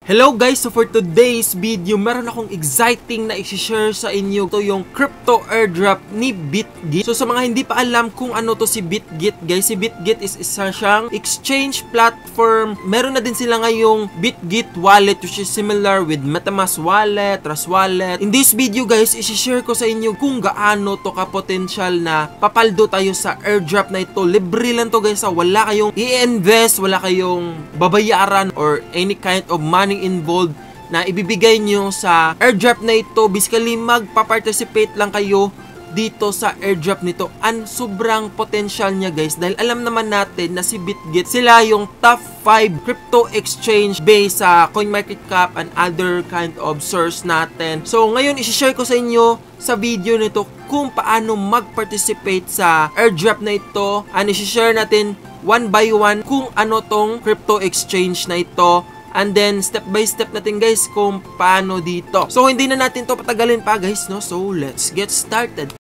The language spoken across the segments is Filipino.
Hello guys! So for today's video, meron akong exciting na i-share sa inyo. Ito yung crypto airdrop ni BitGit. So sa mga hindi pa alam kung ano to si BitGit guys, si BitGit is isa siyang exchange platform. Meron na din sila ngayong BitGit wallet which is similar with MetaMask wallet, Trust wallet. In this video guys, i-share ko sa inyo kung gaano to ka-potential na papaldo tayo sa airdrop na ito. Libre lang to guys, wala kayong i-invest, wala kayong babayaran or any kind of money involved na ibibigay nyo sa airdrop na ito. Basically, magpa-participate lang kayo dito sa airdrop nito. And sobrang potential niya guys, dahil alam naman natin na si BitGit, sila yung top 5 crypto exchange based sa CoinMarketCap and other kind of source natin. So ngayon, isi-share ko sa inyo sa video nito kung paano mag-participate sa airdrop na ito. And isi-share natin one by one kung ano tong crypto exchange na ito. And then, step by step natin guys kung paano dito. So, hindi na natin to patagalin pa guys, no? So, let's get started.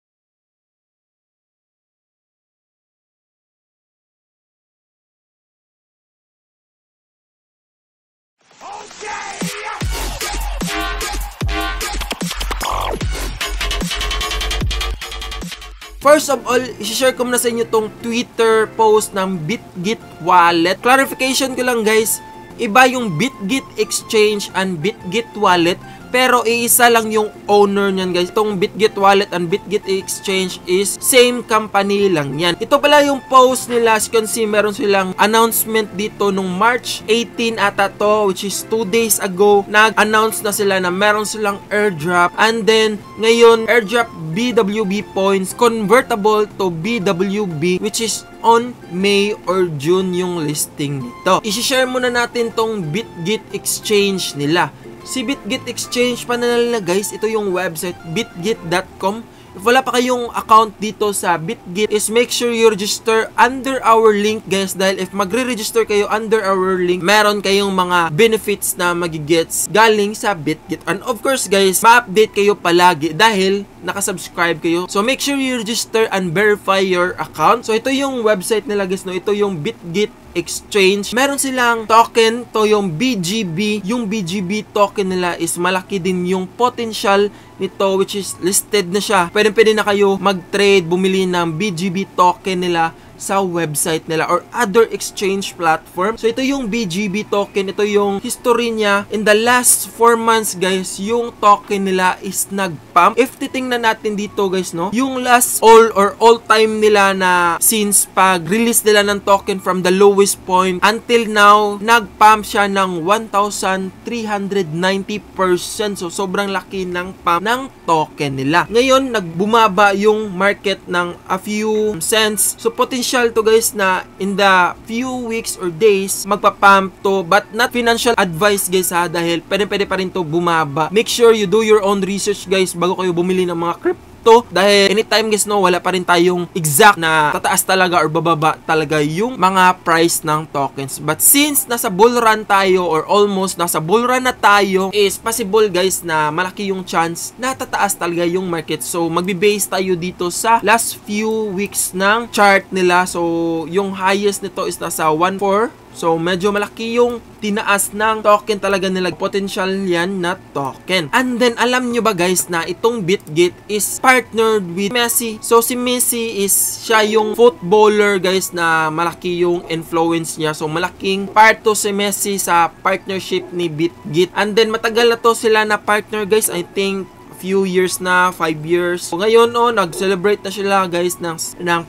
First of all, i-share ko muna sa inyo tong Twitter post ng BitGit wallet. Clarification ko lang guys, iba yung BitGit exchange and BitGit wallet, pero iisa lang yung owner niyan guys. Itong BitGit wallet and BitGit exchange is same company lang yan. Ito pala yung post nila. As you can see, meron silang announcement dito nung March 18 ata to, which is 2 days ago. Nag-announce na sila na meron silang airdrop. And then, ngayon, airdrop BWB points convertible to BWB, which is on May or June yung listing nito. I-share muna natin tong BitGit exchange nila. Si BitGit exchange pa nila guys, ito yung website bitgit.com. If wala pa kayong account dito sa BitGit, is make sure you register under our link guys, dahil if magre-register kayo under our link, meron kayong mga benefits na magigets galing sa BitGit. And of course guys, ma-update kayo palagi dahil nakasubscribe kayo. So make sure you register and verify your account. So ito yung website nila guys, no? Ito yung BitGit exchange. Meron silang token, to yung BGB. Yung BGB token nila is malaki din yung potential nito, which is listed na siya. Pwede na kayo mag-trade, bumili ng BGB token nila sa website nila or other exchange platform. So ito yung BGB token, ito yung history niya. In the last 4 months guys, yung token nila is nag-pump. If titingnan natin dito guys, no, yung last all time nila na since pag-release nila ng token from the lowest point until now, nag-pump siya ng 1,390%. So sobrang laki ng pump ng token nila. Ngayon, nagbumaba yung market ng a few cents. So potential to guys na in the few weeks or days magpa-pump to, but not financial advice guys ha, dahil pwede pa rin to bumaba. Make sure you do your own research guys bago kayo bumili ng mga crypto, dahil anytime guys, no, wala pa rin tayong exact na tataas talaga or bababa talaga yung mga price ng tokens. But since nasa bull run tayo or almost nasa bull run na tayo, is possible guys na malaki yung chance na tataas talaga yung market. So magbe-base tayo dito sa last few weeks ng chart nila. So yung highest nito is nasa 1.4. So, medyo malaki yung tinaas ng token talaga nila. Potential yan na token. And then, alam nyo ba guys na itong BitGit is partnered with Messi. So, si Messi is siya yung footballer guys na malaki yung influence niya. So, malaking part to si Messi sa partnership ni BitGit. And then, matagal na to sila na partner guys. I think few years na, 5 years. So, ngayon, nag-celebrate na sila guys ng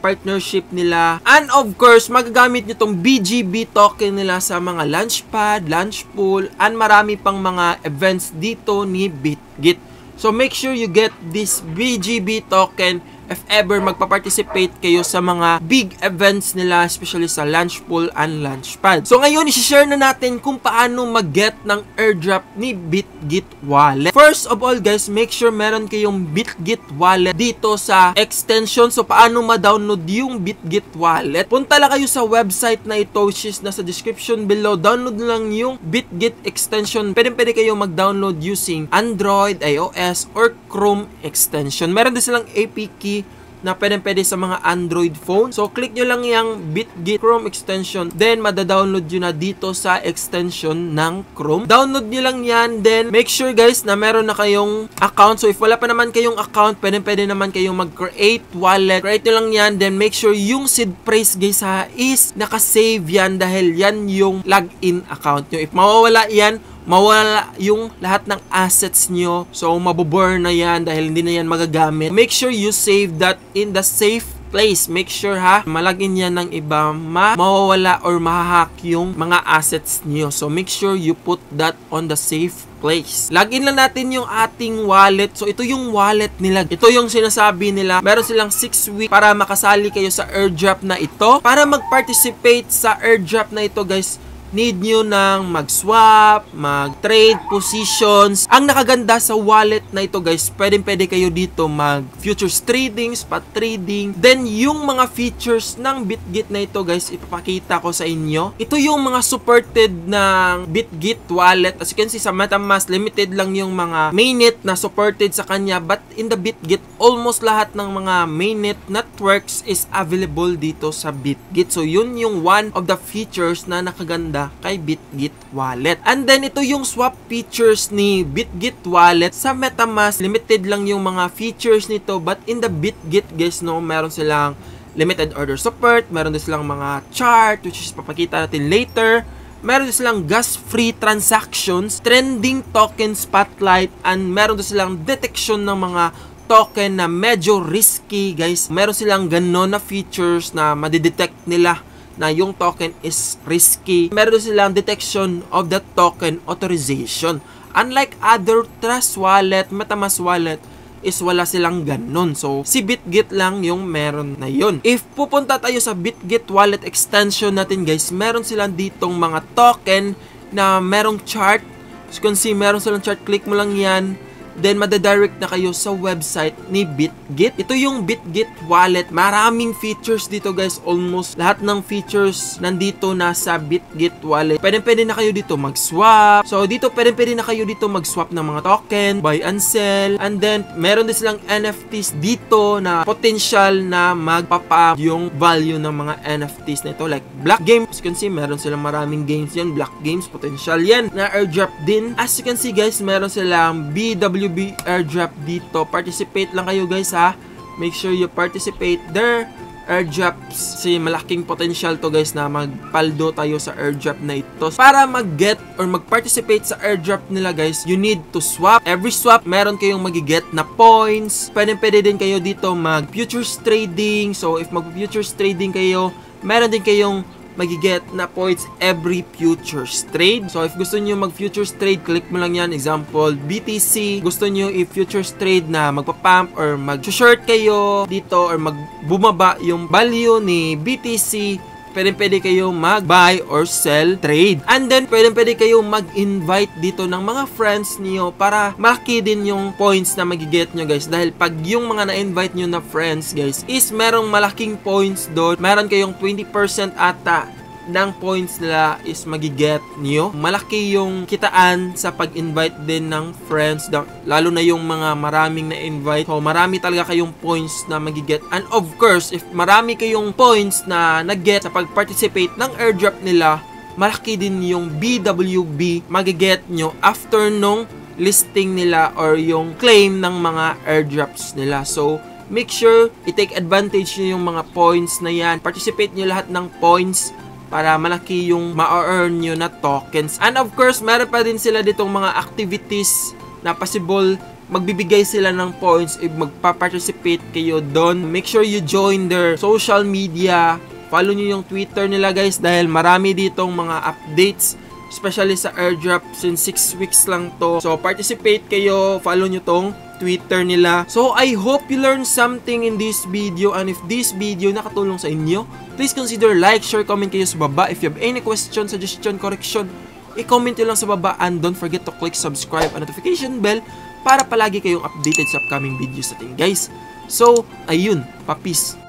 partnership nila. And of course, magagamit nyo tong BGB token nila sa mga Launchpad, Launchpool, and marami pang mga events dito ni BitGit. So, make sure you get this BGB token if ever magpa-participate kayo sa mga big events nila, especially sa Launchpool and Launchpad. So ngayon, isi-share na natin kung paano mag-get ng airdrop ni BitGit wallet. First of all guys, make sure meron kayong BitGit wallet dito sa extension. So paano ma-download yung BitGit wallet? Punta lang kayo sa website na ito, which is nasa description below. Download lang yung BitGit extension. Pwede kayo mag-download using Android, iOS, or Chrome extension. Meron din silang APK na pwede sa mga Android phone. So, click nyo lang yung BitGit Chrome extension. Then, madadownload nyo na dito sa extension ng Chrome. Download nyo lang yan. Then, make sure guys na meron na kayong account. So, if wala pa naman kayong account, pwede naman kayong mag-create wallet. Create nyo lang yan. Then, make sure yung seed phrase guys ha, is nakasave yan dahil yan yung login account nyo. If mawawala yan, mawala yung lahat ng assets nyo. So, maboburn na yan dahil hindi na yan magagamit. Make sure you save that in the safe place. Make sure ha, malagin yan ng iba, mawawala or mahahack yung mga assets nyo. So, make sure you put that on the safe place. Login lang natin yung ating wallet. So, ito yung wallet nila. Ito yung sinasabi nila. Meron silang 6 weeks para makasali kayo sa airdrop na ito. Para mag-participate sa airdrop na ito, guys, need nyo nang mag-swap, mag-trade positions. Ang nakaganda sa wallet na ito guys, pwede kayo dito mag-futures trading, spot trading. Then, yung mga features ng BitGit na ito guys, ipapakita ko sa inyo. Ito yung mga supported ng BitGit wallet. As you can see sa MetaMask, limited lang yung mga mainnet na supported sa kanya. But in the BitGit, almost lahat ng mga mainnet networks is available dito sa BitGit. So, yun yung one of the features na nakaganda kay BitGit Wallet. And then, ito yung swap features ni BitGit Wallet. Sa MetaMask, limited lang yung mga features nito. But in the BitGit, guys, no, meron silang limited order support. Meron din silang mga chart, which is papakita natin later. Meron din silang gas-free transactions, trending token spotlight, and meron din silang detection ng mga token na medyo risky, guys. Meron silang ganon na features na madidetect nila na yung token is risky. Meron silang detection of the token authorization. Unlike other Trust Wallet, MetaMask Wallet, is wala silang ganun. So, si BitGit lang yung meron na yun. If pupunta tayo sa BitGit Wallet extension natin guys, meron silang ditong mga token na merong chart. So, you can see, meron silang chart. Click mo lang yan. Then, madadirect na kayo sa website ni BitGit. Ito yung BitGit Wallet. Maraming features dito guys. Almost lahat ng features nandito na sa BitGit Wallet. Pwede na kayo dito mag-swap. So, dito pwede na kayo dito mag-swap ng mga token, buy and sell. And then, meron din silang NFTs dito na potential na magpapa yung value ng mga NFTs na ito. Like, Block Games. As you can see, meron silang maraming games yan. Block Games, potential yan. Na airdrop din. As you can see guys, meron silang BWB airdrop dito. Participate lang kayo guys ha. Make sure you participate their airdrops. Kasi malaking potential to guys na magpaldo tayo sa airdrop na ito. Para mag-get or mag-participate sa airdrop nila guys, you need to swap. Every swap, meron kayong magiget na points. Pwede din kayo dito mag-futures trading. So if mag-futures trading kayo, meron din kayong magiget na points every futures trade. So, if gusto nyo mag-futures trade, click mo lang yan. Example, BTC. Gusto nyo i-futures trade na magpa-pump or mag-short kayo dito or magbumaba yung value ni BTC, pwede kayo mag-buy or sell trade. And then, pwede kayo mag-invite dito ng mga friends niyo para malaki din yung points na magiget nyo guys. Dahil pag yung mga na-invite nyo na friends guys is merong malaking points doon. Meron kayong 20% ata ng points nila is magiget nyo. Malaki yung kitaan sa pag-invite din ng friends, lalo na yung mga maraming na-invite. So, marami talaga kayong points na magiget. And of course, if marami kayong points na nag-get sa pag-participate ng airdrop nila, malaki din yung BWB magiget nyo after nung listing nila or yung claim ng mga airdrops nila. So, make sure i-take advantage nyo yung mga points na yan. Participate nyo lahat ng points para malaki yung ma-earn nyo na tokens. And of course, meron pa din sila ditong mga activities na possible magbibigay sila ng points if magpa-participate kayo doon. Make sure you join their social media. Follow nyo yung Twitter nila guys dahil marami ditong mga updates, especially sa airdrop since 6 weeks lang to. So, participate kayo, follow nyo tong Twitter nila. So, I hope you learned something in this video, and if this video nakatulong sa inyo, please consider like, share, comment kayo sa baba. If you have any question, suggestion, correction, i-comment nyo lang sa baba, and don't forget to click subscribe and notification bell para palagi kayong updated sa upcoming videos natin guys. So, ayun, pa-peace.